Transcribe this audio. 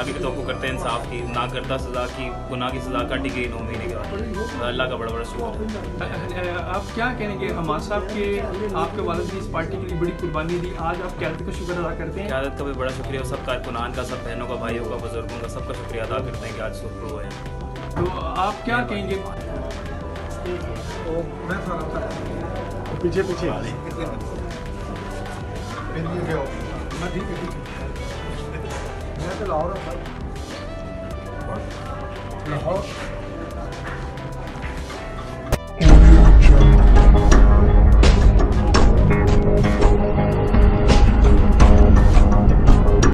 आगे भी तो करते हैं इंसाफ की, ना करता सज़ा की, गुनाह की सज़ा काटी गई 9 महीने के बाद। अल्लाह का बड़ा बड़ा शुक्र है। आप क्या कहेंगे हमाद साहब के आपके वालिद ने इस पार्टी के लिए बड़ी कुर्बानी दी, आज आप क़यादत का शुक्र अदा करते हैं? क़यादत का भी बड़ा शुक्रिया, सब कारकुनान का, सब बहनों का, भाइयों का, बुजुर्गों का, सबका शुक्रिया अदा करते हैं कि आज शुक्र हुए हैं। तो आप क्या कहेंगे? पीछे पीछे मैं तो लाहौर